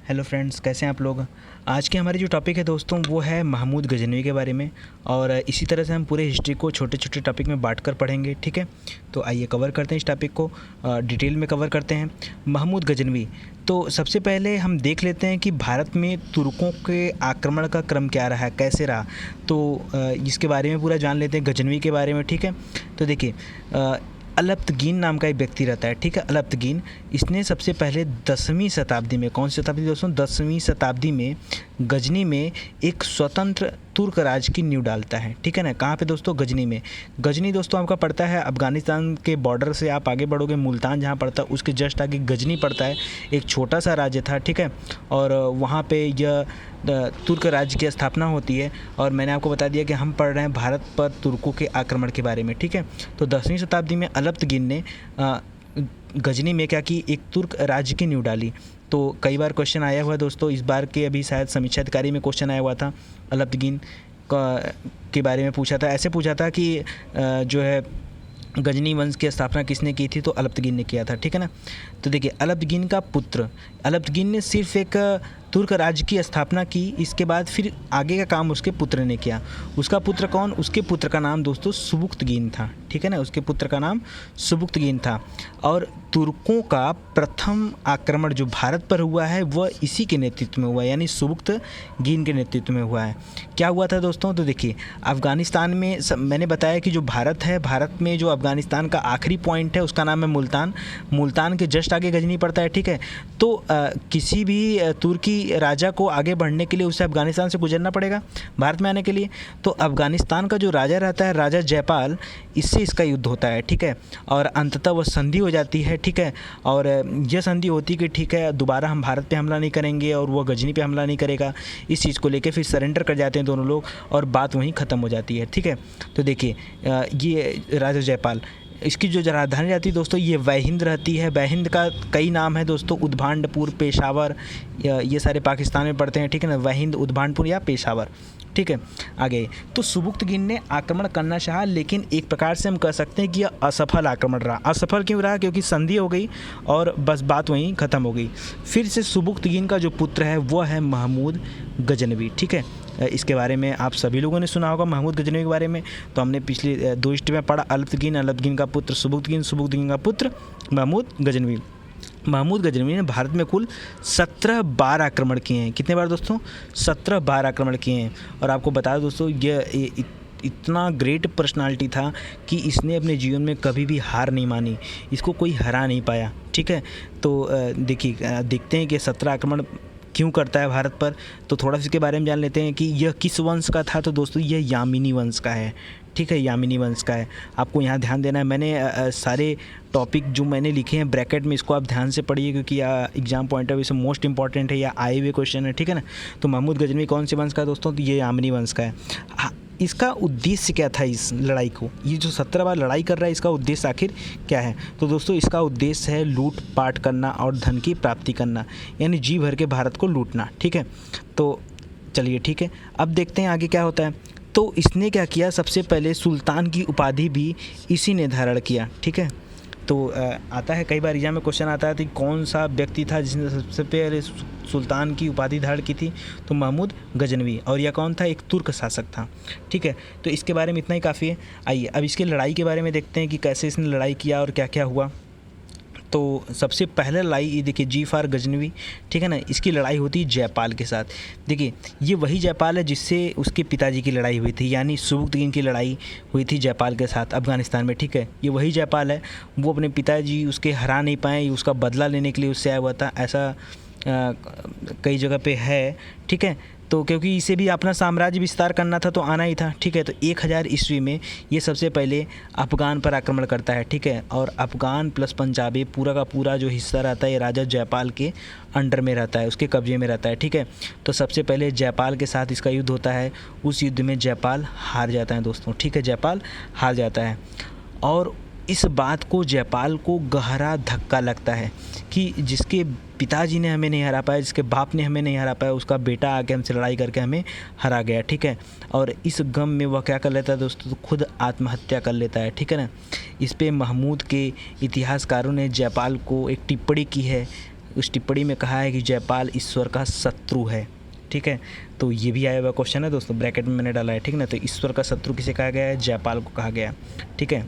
Hello friends, कैसे हैं आप लोग। आज के हमारे जो टॉपिक है दोस्तों वो है महमूद गजनवी के बारे में। और इसी तरह से हम पूरे हिस्ट्री को छोटे छोटे टॉपिक में बांट कर पढ़ेंगे, ठीक है। तो आइए कवर करते हैं इस टॉपिक को, डिटेल में कवर करते हैं। महमूद गजनवी, तो सबसे पहले हम देख लेते हैं कि भारत में तुर्कों के आक्रमण का क्रम क्या रहा है, कैसे रहा। तो इसके बारे में पूरा जान लेते हैं, गजनवी के बारे में, ठीक है। तो देखिए, अलप्तगीन नाम का एक व्यक्ति रहता है, ठीक है। अलप्तगीन, इसने सबसे पहले 10वीं शताब्दी में, कौन सी शताब्दी दोस्तों, 10वीं शताब्दी में गजनी में एक स्वतंत्र तुर्क राज की नींव डालता है, ठीक है ना। कहाँ पे दोस्तों, गजनी में। गजनी दोस्तों आपका पड़ता है अफगानिस्तान के बॉर्डर से आप आगे बढ़ोगे, मुल्तान जहाँ पड़ता है उसके जस्ट आगे गजनी पड़ता है। एक छोटा सा राज्य था, ठीक है। और वहाँ पे यह तुर्क राज्य की स्थापना होती है। और मैंने आपको बता दिया कि हम पढ़ रहे हैं भारत पर तुर्कों के आक्रमण के बारे में, ठीक है। तो 10वीं शताब्दी में अलप्तगीन ने गजनी में क्या की, एक तुर्क राज्य की नींव डाली। तो कई बार क्वेश्चन आया हुआ है दोस्तों, इस बार के अभी शायद समीक्षा अधिकारी में क्वेश्चन आया हुआ था, अलप्तगीन के बारे में पूछा था। ऐसे पूछा था कि जो है गजनी वंश की स्थापना किसने की थी, तो अलप्तगीन ने किया था, ठीक है ना। तो देखिए, अलप्तगीन का पुत्र, अलप्तगीन ने सिर्फ एक तुर्क राज्य की स्थापना की, इसके बाद फिर आगे का काम उसके पुत्र ने किया। उसका पुत्र कौन, उसके पुत्र का नाम दोस्तों सुबुक्तगीन था, ठीक है ना। उसके पुत्र का नाम सुबुक्तगीन था। और तुर्कों का प्रथम आक्रमण जो भारत पर हुआ है वह इसी के नेतृत्व में हुआ है, यानी सुबुक्तगीन के नेतृत्व में हुआ है। क्या हुआ था दोस्तों, तो देखिए, अफ़गानिस्तान में मैंने बताया कि जो भारत है, भारत में जो अफ़गानिस्तान का आखिरी पॉइंट है उसका नाम है मुल्तान। मुल्तान के जस्ट आगे गजनी पड़ता है, ठीक है। तो किसी भी तुर्की राजा को आगे बढ़ने के लिए उसे अफ़गानिस्तान से गुजरना पड़ेगा भारत में आने के लिए। तो अफ़गानिस्तान का जो राजा रहता है, राजा जयपाल, इससे इसका युद्ध होता है, ठीक है। और अंततः वह संधि हो जाती है, ठीक है। और यह संधि होती है कि ठीक है, दोबारा हम भारत पे हमला नहीं करेंगे और वह गजनी पे हमला नहीं करेगा। इस चीज़ को लेके फिर सरेंडर कर जाते हैं दोनों लोग और बात वहीं ख़त्म हो जाती है, ठीक है। तो देखिए, ये राजा जयपाल, इसकी जो राजधानी रहती है दोस्तों, ये वैहिंद रहती है। वैहिंद का कई नाम है दोस्तों, उद्भांडपुर, पेशावर, ये सारे पाकिस्तान में पड़ते हैं, ठीक है ना। वैहिंद, उद्भांडपुर या पेशावर, ठीक है। आगे तो सुबुक्तगीन ने आक्रमण करना चाहा, लेकिन एक प्रकार से हम कह सकते हैं कि यह असफल आक्रमण रहा। असफल क्यों रहा, क्योंकि संधि हो गई और बस बात वहीं ख़त्म हो गई। फिर से सुबुक्तगीन का जो पुत्र है वह है महमूद गजनवी, ठीक है। इसके बारे में आप सभी लोगों ने सुना होगा, महमूद गजनवी के बारे में। तो हमने पिछले 2 हिस्ट्री में पढ़ा, अलप्तगीन, अलप्तगीन का पुत्र सुबुक्तगीन, सुबुक्तगीन का पुत्र महमूद गजनवी। महमूद गजनवी ने भारत में कुल 17 बार आक्रमण किए हैं। कितने बार दोस्तों, 17 बार आक्रमण किए हैं। और आपको बता दो दोस्तों, ये इतना ग्रेट पर्सनालिटी था कि इसने अपने जीवन में कभी भी हार नहीं मानी, इसको कोई हरा नहीं पाया, ठीक है। तो देखिए, देखते हैं कि 17 आक्रमण क्यों करता है भारत पर। तो थोड़ा सा इसके बारे में जान लेते हैं कि यह किस वंश का था। तो दोस्तों, यह यामिनी वंश का है, ठीक है। यामिनी वंश का है, आपको यहाँ ध्यान देना है। मैंने सारे टॉपिक जो मैंने लिखे हैं ब्रैकेट में, इसको आप ध्यान से पढ़िए, क्योंकि एग्जाम पॉइंट ऑफ व्यू से मोस्ट इंपॉर्टेंट है, या आए हुए क्वेश्चन है, ठीक है ना। तो महमूद गजनवी कौन से वंश का है दोस्तों, तो ये यामिनी वंश का है। इसका उद्देश्य क्या था इस लड़ाई को, ये जो 17 बार लड़ाई कर रहा है, इसका उद्देश्य आखिर क्या है। तो दोस्तों, इसका उद्देश्य है लूट पाट करना और धन की प्राप्ति करना, यानी जी भर के भारत को लूटना, ठीक है। तो चलिए, ठीक है, अब देखते हैं आगे क्या होता है। तो इसने क्या किया, सबसे पहले सुल्तान की उपाधि भी इसी ने धारण किया, ठीक है। तो आता है, कई बार एग्जाम में क्वेश्चन आता है कि कौन सा व्यक्ति था जिसने सबसे पहले सुल्तान की उपाधि धारण की थी, तो महमूद गजनवी। और यह कौन था, एक तुर्क शासक था, ठीक है। तो इसके बारे में इतना ही काफ़ी है। आइए अब इसकी लड़ाई के बारे में देखते हैं कि कैसे इसने लड़ाई किया और क्या क्या हुआ। तो सबसे पहले लड़ाई, ये देखिए, जी फॉर गजनवी, ठीक है ना। इसकी लड़ाई होती है जयपाल के साथ। देखिए, ये वही जयपाल है जिससे उसके पिताजी की लड़ाई हुई थी, यानी सुबुक्तगीन की लड़ाई हुई थी जयपाल के साथ अफगानिस्तान में, ठीक है। ये वही जयपाल है, वो अपने पिताजी उसके हरा नहीं पाए, उसका बदला लेने के लिए उससे आया हुआ था। ऐसा कई जगह पे है, ठीक है। तो क्योंकि इसे भी अपना साम्राज्य विस्तार करना था तो आना ही था, ठीक है। तो 1000 ईस्वी में ये सबसे पहले अफ़गान पर आक्रमण करता है, ठीक है। और अफ़गान प्लस पंजाबी पूरा का पूरा जो हिस्सा रहता है, ये राजा जयपाल के अंडर में रहता है, उसके कब्जे में रहता है, ठीक है। तो सबसे पहले जयपाल के साथ इसका युद्ध होता है। उस युद्ध में जयपाल हार जाता है दोस्तों, ठीक है। जयपाल हार जाता है और इस बात को जयपाल को गहरा धक्का लगता है कि जिसके पिताजी ने हमें नहीं हरा पाया, जिसके बाप ने हमें नहीं हरा पाया, उसका बेटा आके हमसे लड़ाई करके हमें हरा गया, ठीक है। और इस गम में वह क्या कर लेता है दोस्तों, तो खुद आत्महत्या कर लेता है, ठीक है ना। इस पे महमूद के इतिहासकारों ने जयपाल को एक टिप्पणी की है उस टिप्पणी में कहा है कि जयपाल ईश्वर का शत्रु है। ठीक है, तो ये भी आया हुआ क्वेश्चन है दोस्तों, ब्रैकेट में मैंने डाला है। ठीक है ना, तो ईश्वर का शत्रु किसे कहा गया है? जयपाल को कहा गया है। ठीक है,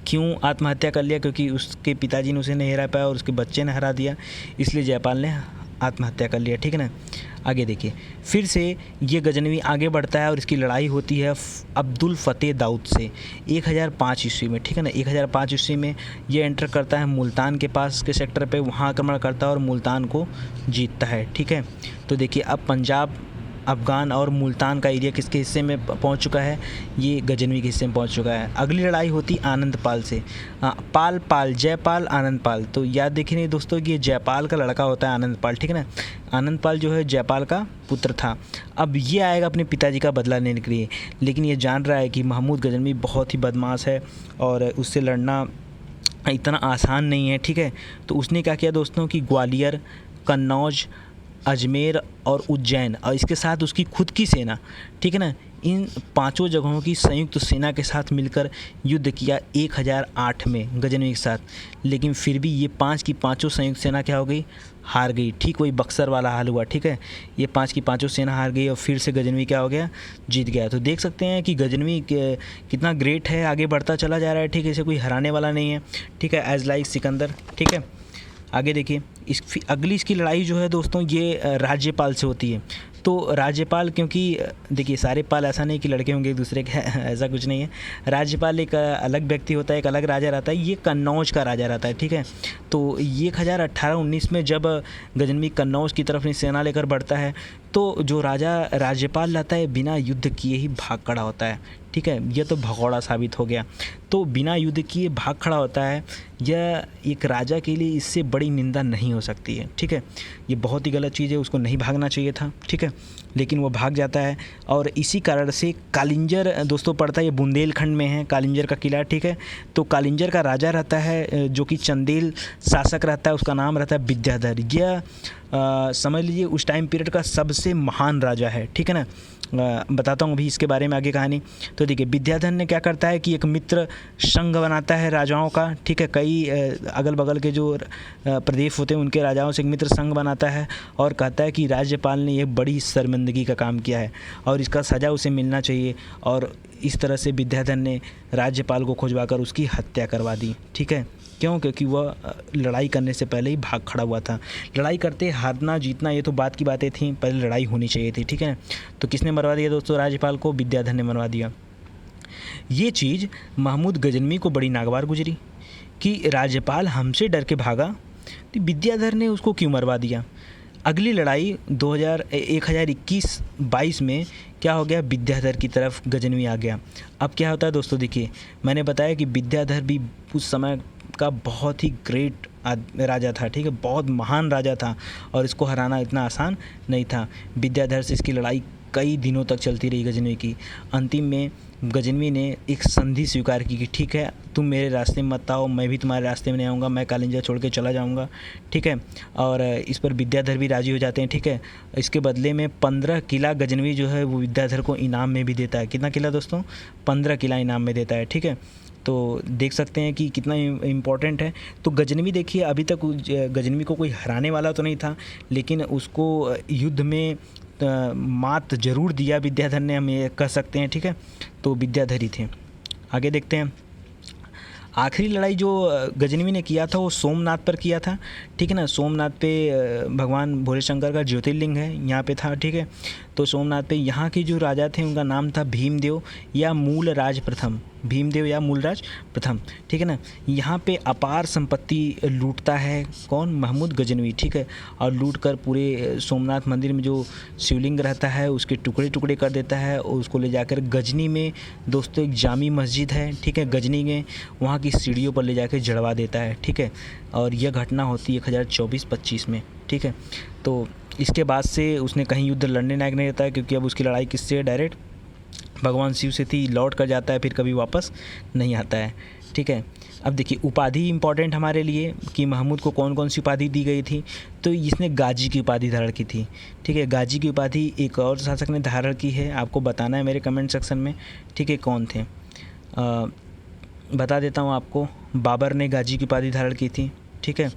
क्यों आत्महत्या कर लिया? क्योंकि उसके पिताजी ने उसे नहीं हरा पाया और उसके बच्चे ने हरा दिया, इसलिए जयपाल ने आत्महत्या कर लिया। ठीक है ना, आगे देखिए, फिर से ये गजनवी आगे बढ़ता है और इसकी लड़ाई होती है अब्दुल फ़तेह दाऊद से 1005 ईस्वी में। ठीक है ना, 1005 ईस्वी में ये एंटर करता है मुल्तान के पास के सेक्टर पे, वहाँ आक्रमण करता है और मुल्तान को जीतता है। ठीक है, तो देखिए अब पंजाब, अफ़गान और मुल्तान का एरिया किसके हिस्से में पहुंच चुका है? ये गजनवी के हिस्से में पहुंच चुका है। अगली लड़ाई होती आनंदपाल से। पाल जयपाल आनंदपाल, तो याद देखिए नहीं दोस्तों कि ये जयपाल का लड़का होता है आनंदपाल। ठीक है ना, आनंदपाल जो है जयपाल का पुत्र था। अब ये आएगा अपने पिताजी का बदला लेने के लिए, लेकिन ये जान रहा है कि महमूद गजनवी बहुत ही बदमाश है और उससे लड़ना इतना आसान नहीं है। ठीक है, तो उसने क्या किया दोस्तों कि ग्वालियर, कन्नौज, अजमेर और उज्जैन और इसके साथ उसकी खुद की सेना, ठीक है ना, इन पांचों जगहों की संयुक्त सेना के साथ मिलकर युद्ध किया 1008 में गजनवी के साथ। लेकिन फिर भी ये पांच की पांचों संयुक्त सेना क्या हो गई? हार गई। ठीक वही बक्सर वाला हाल हुआ। ठीक है, ये पांच की पांचों सेना हार गई और फिर से गजनवी क्या हो गया? जीत गया। तो देख सकते हैं कि गजनवी कितना ग्रेट है, आगे बढ़ता चला जा रहा है। ठीक है, इसे कोई हराने वाला नहीं है। ठीक है, एज लाइक सिकंदर। ठीक है, आगे देखिए, अगली इसकी लड़ाई जो है दोस्तों ये राज्यपाल से होती है। तो राज्यपाल, क्योंकि देखिए सारे पाल ऐसा नहीं कि लड़के होंगे एक दूसरे के ऐसा कुछ नहीं है। राज्यपाल एक अलग व्यक्ति होता है, एक अलग राजा रहता है। ये कन्नौज का राजा रहता है। ठीक है, तो ये 1018-19 में जब गजनवी कन्नौज की तरफ अपनी सेना लेकर बढ़ता है तो जो राजा राज्यपाल रहता है बिना युद्ध किए ही भाग खड़ा होता है। ठीक है, यह तो भगौड़ा साबित हो गया। तो बिना युद्ध किए भाग खड़ा होता है, यह एक राजा के लिए इससे बड़ी निंदा नहीं हो सकती है। ठीक है, ये बहुत ही गलत चीज़ है, उसको नहीं भागना चाहिए था। ठीक है, लेकिन वो भाग जाता है और इसी कारण से कालिंजर दोस्तों पड़ता है, ये बुंदेलखंड में है कालिंजर का किला। ठीक है, तो कालिंजर का राजा रहता है जो कि चंदेल शासक रहता है, उसका नाम रहता है विद्याधर। यह समझ लीजिए उस टाइम पीरियड का सबसे महान राजा है। ठीक है ना, बताता हूँ अभी इसके बारे में आगे कहानी। तो देखिए विद्याधर ने क्या करता है कि एक मित्र संघ बनाता है राजाओं का। ठीक है, कई अगल बगल के जो प्रदेश होते हैं उनके राजाओं से एक मित्र संघ बनाता है और कहता है कि राज्यपाल ने यह बड़ी शर्मिंदगी का काम किया है और इसका सज़ा उसे मिलना चाहिए। और इस तरह से विद्याधर ने राज्यपाल को खुजवाकर उसकी हत्या करवा दी। ठीक है, क्यों? क्योंकि वह लड़ाई करने से पहले ही भाग खड़ा हुआ था। लड़ाई करते हारना जीतना ये तो बात की बातें थी, पहले लड़ाई होनी चाहिए थी। ठीक है, तो किसने मरवा दिया दोस्तों राज्यपाल को? विद्याधर ने मरवा दिया। ये चीज़ महमूद गजनवी को बड़ी नागवार गुजरी कि राज्यपाल हमसे डर के भागा तो विद्याधर ने उसको क्यों मरवा दिया। अगली लड़ाई 1021-22 में क्या हो गया? विद्याधर की तरफ गजनवी आ गया। अब क्या होता है दोस्तों, देखिए मैंने बताया कि विद्याधर भी उस समय का बहुत ही ग्रेट राजा था। ठीक है, बहुत महान राजा था और इसको हराना इतना आसान नहीं था। विद्याधर से इसकी लड़ाई कई दिनों तक चलती रही गजनवी की। अंतिम में गजनवी ने एक संधि स्वीकार की कि ठीक है तुम मेरे रास्ते में मत आओ, मैं भी तुम्हारे रास्ते में नहीं आऊँगा, मैं कालिंजा छोड़ के चला जाऊँगा। ठीक है, और इस पर विद्याधर भी राजी हो जाते हैं। ठीक है, इसके बदले में 15 किला गजनवी जो है वो विद्याधर को इनाम में भी देता है। कितना किला दोस्तों? 15 किला इनाम में देता है। ठीक है, तो देख सकते हैं कि कितना इम्पोर्टेंट है। तो गजनवी देखिए अभी तक गजनवी को कोई हराने वाला तो नहीं था, लेकिन उसको युद्ध में मात जरूर दिया विद्याधर ने, हम ये कह सकते हैं। ठीक है, तो विद्याधर ही थे। आगे देखते हैं, आखिरी लड़ाई जो गजनवी ने किया था वो सोमनाथ पर किया था। ठीक है ना, सोमनाथ पे भगवान भोले शंकर का ज्योतिर्लिंग है, यहाँ पे था। ठीक है, तो सोमनाथ पे यहाँ के जो राजा थे उनका नाम था भीमदेव या मूलराज प्रथम। भीमदेव या मूलराज प्रथम। ठीक है ना, यहाँ पे अपार संपत्ति लूटता है कौन? महमूद गजनवी। ठीक है, और लूट कर पूरे सोमनाथ मंदिर में जो शिवलिंग रहता है उसके टुकड़े टुकड़े कर देता है और उसको ले जाकर गजनी में दोस्तों एक जामी मस्जिद है। ठीक है, गजनी में वहाँ की सीढ़ियों पर ले जाकर जड़वा देता है। ठीक है, और यह घटना होती है 1024-25 में। ठीक है, तो इसके बाद से उसने कहीं युद्ध लड़ने लायक नहीं रहता है, क्योंकि अब उसकी लड़ाई किससे है? डायरेक्ट भगवान शिव से थी। लौट कर जाता है, फिर कभी वापस नहीं आता है। ठीक है, अब देखिए उपाधि इंपॉर्टेंट हमारे लिए कि महमूद को कौन कौन सी उपाधि दी गई थी। तो इसने गाजी की उपाधि धारण की थी। ठीक है, गाजी की उपाधि एक और शासक ने धारण की है, आपको बताना है मेरे कमेंट सेक्शन में। ठीक है, कौन थे बता देता हूँ आपको। बाबर ने गाजी की उपाधि धारण की थी। ठीक है।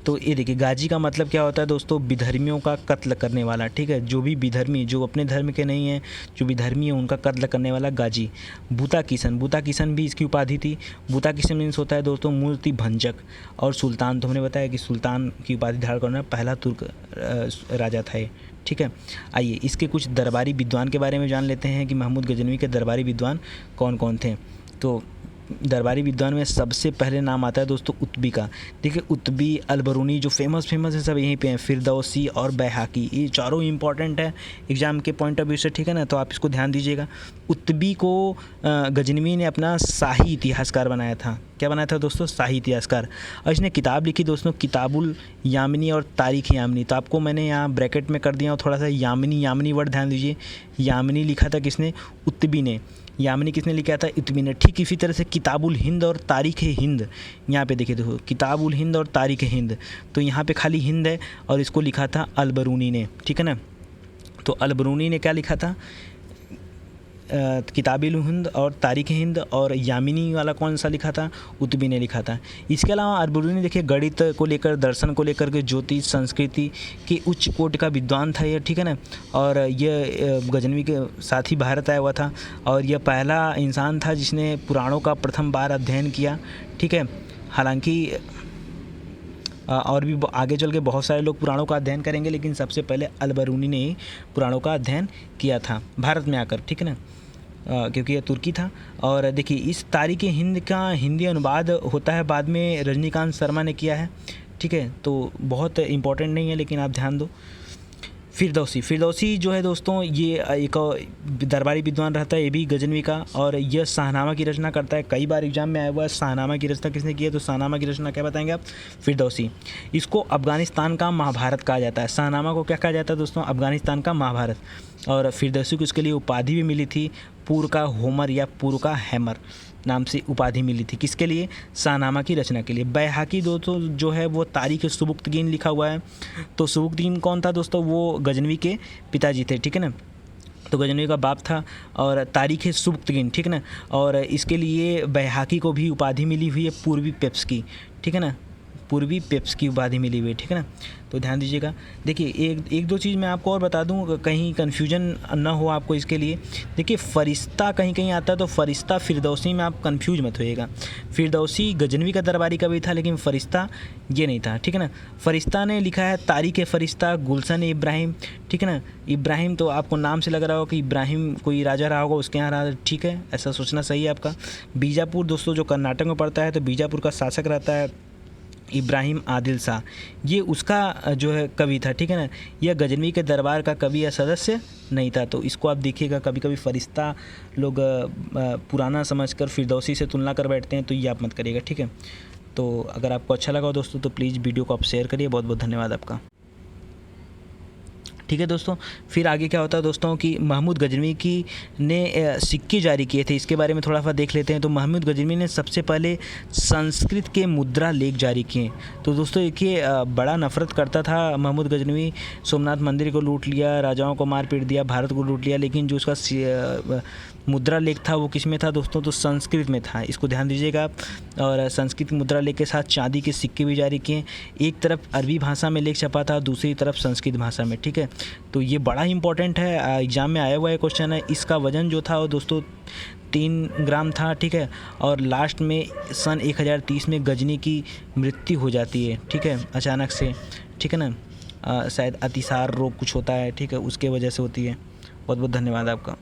तो ये देखिए गाजी का मतलब क्या होता है दोस्तों, विधर्मियों का कत्ल करने वाला, ठीक है। जो भी विधर्मी, जो अपने धर्म के नहीं हैं, जो विधर्मी है उनका कत्ल करने वाला गाजी। बूता किशन भी इसकी उपाधि थी। बूता किशन मीन्स होता है दोस्तों मूर्ति भंजक। और सुल्तान, तो हमने बताया कि सुल्तान की उपाधि धारण करना पहला तुर्क राजा था ये, ठीक है। आइए इसके कुछ दरबारी विद्वान के बारे में जान लेते हैं कि महमूद गजनवी के दरबारी विद्वान कौन कौन थे। तो दरबारी विद्वान में सबसे पहले नाम आता है दोस्तों उतबी का। देखिए उतबी, अलबरूनी जो फेमस है सब यहीं पे हैं, फिरदौसी और बैहाकी, ये चारों इंपॉर्टेंट है एग्जाम के पॉइंट ऑफ व्यू से, ठीक है ना। तो आप इसको ध्यान दीजिएगा। उतबी को गजनवी ने अपना शाही इतिहासकार बनाया था। क्या बनाया था दोस्तों? शाही इतिहासकार। और इसने किताब लिखी दोस्तों, किताबुल यामिनी और तारीख यामिनी। तो आपको मैंने यहाँ ब्रैकेट में कर दिया और थोड़ा सा यामिनी वर्ड ध्यान दीजिए। यामिनी लिखा था किसने? उतबी ने। यामिनी किसने लिखा था? उतबी ने। ठीक इसी तरह से किताबुल हिंद और तारीख़ हिंद, यहाँ पे देखिए देखो किताबुल हिंद और तारीख़ हिंद, तो यहाँ पे खाली हिंद है और इसको लिखा था अलबरूनी ने, ठीक है ना। तो अलबरूनी ने क्या लिखा था? किताबुल हिंद और तारीख़ हिंद। और यामिनी वाला कौन सा लिखा था? उतबी ने लिखा था। इसके अलावा अलबरूनी देखिए गणित को लेकर, दर्शन को लेकर के, ज्योतिष, संस्कृति के उच्च कोटि का विद्वान था ये, ठीक है ना। और ये गजनवी के साथ ही भारत आया हुआ था और यह पहला इंसान था जिसने पुराणों का प्रथम बार अध्ययन किया, ठीक है। हालांकि और भी आगे चल के बहुत सारे लोग पुराणों का अध्ययन करेंगे, लेकिन सबसे पहले अलबरूनी ने ही पुराणों का अध्ययन किया था भारत में आकर, ठीक है ना। क्योंकि यह तुर्की था। और देखिए इस तारीख़ हिंद का हिंदी अनुवाद होता है बाद में रजनीकांत शर्मा ने किया है, ठीक है। तो बहुत इम्पोर्टेंट नहीं है लेकिन आप ध्यान दो। फिरदौसी जो है दोस्तों ये एक दरबारी विद्वान रहता है, ये भी गजनवी का। और यह शाहनामा की रचना करता है। कई बार एग्जाम में आया हुआ है शाहनामा की रचना किसने की है, तो शाहनामा की रचना क्या बताएंगे आप? फिरदौसी। इसको अफ़गानिस्तान का महाभारत कहा जाता है। शाहनामा को क्या कहा जाता है दोस्तों? अफ़गानिस्तान का महाभारत। और फिरदौसी को इसके लिए उपाधि भी मिली थी, पूर्व का होमर या पूर्व का हैमर नाम से उपाधि मिली थी। किसके लिए? शाहनामा की रचना के लिए। बैहाकी दोस्तों जो है वो तारीख़ सुबुक्तगीन लिखा हुआ है। तो सुबुक्तगीन कौन था दोस्तों? वो गजनवी के पिताजी थे, ठीक है ना। तो गजनवी का बाप था। और तारीख़ सुबुक्तगीन, ठीक है ना। और इसके लिए बैहाकी को भी उपाधि मिली हुई है पूर्वी पेप्स की, ठीक है ना। पूर्वी पेप्स की उपाधि मिली हुई है, ठीक है ना। तो ध्यान दीजिएगा। देखिए एक दो चीज़ मैं आपको और बता दूं, कहीं कन्फ्यूजन ना हो आपको इसके लिए। देखिए फ़रिश्ता कहीं कहीं आता है, तो फ़रिश्ता फिरदौसी में आप कंफ्यूज मत होइएगा। फिरदौसी गजनवी का दरबारी कवि था, लेकिन फ़रिश्ता ये नहीं था, ठीक है ना। फ़रिश्ता ने लिखा है तारीख़ फ़रिश्ता, गुलशन इब्राहिम, ठीक है ना। इब्राहिम तो आपको नाम से लग रहा होगा कि इब्राहिम कोई राजा रहा होगा, उसके यहाँ रहा, ठीक है, ऐसा सोचना सही है आपका। बीजापुर दोस्तों जो कर्नाटक में पड़ता है, तो बीजापुर का शासक रहता है इब्राहिम आदिल शाह, ये उसका जो है कवि था, ठीक है ना। यह गजनवी के दरबार का कवि या सदस्य नहीं था। तो इसको आप देखिएगा, कभी कभी फ़रिश्ता लोग पुराना समझकर फिरदौसी से तुलना कर बैठते हैं, तो ये आप मत करिएगा, ठीक है। तो अगर आपको अच्छा लगा दोस्तों तो प्लीज़ वीडियो को आप शेयर करिए। बहुत बहुत धन्यवाद आपका, ठीक है दोस्तों। फिर आगे क्या होता है दोस्तों कि महमूद गजनवी की ने सिक्के जारी किए थे, इसके बारे में थोड़ा सा देख लेते हैं। तो महमूद गजनवी ने सबसे पहले संस्कृत के मुद्रा लेख जारी किए। तो दोस्तों देखिए बड़ा नफरत करता था महमूद गजनवी। सोमनाथ मंदिर को लूट लिया, राजाओं को मार पीट दिया, भारत को लूट लिया, लेकिन जो उसका मुद्रा लेख था वो किस में था दोस्तों? तो संस्कृत में था। इसको ध्यान दीजिएगा आप। और संस्कृत मुद्रा लेख के साथ चांदी के सिक्के भी जारी किए। एक तरफ अरबी भाषा में लेख छपा था, दूसरी तरफ संस्कृत भाषा में, ठीक है। तो ये बड़ा इंपॉर्टेंट है, एग्जाम में आया हुआ है क्वेश्चन है। इसका वजन जो था वो दोस्तों 3 ग्राम था, ठीक है। और लास्ट में सन 1030 में गजनी की मृत्यु हो जाती है, ठीक है, अचानक से, ठीक है ना। शायद अतिसार रोग कुछ होता है, ठीक है, उसके वजह से होती है। बहुत बहुत धन्यवाद आपका।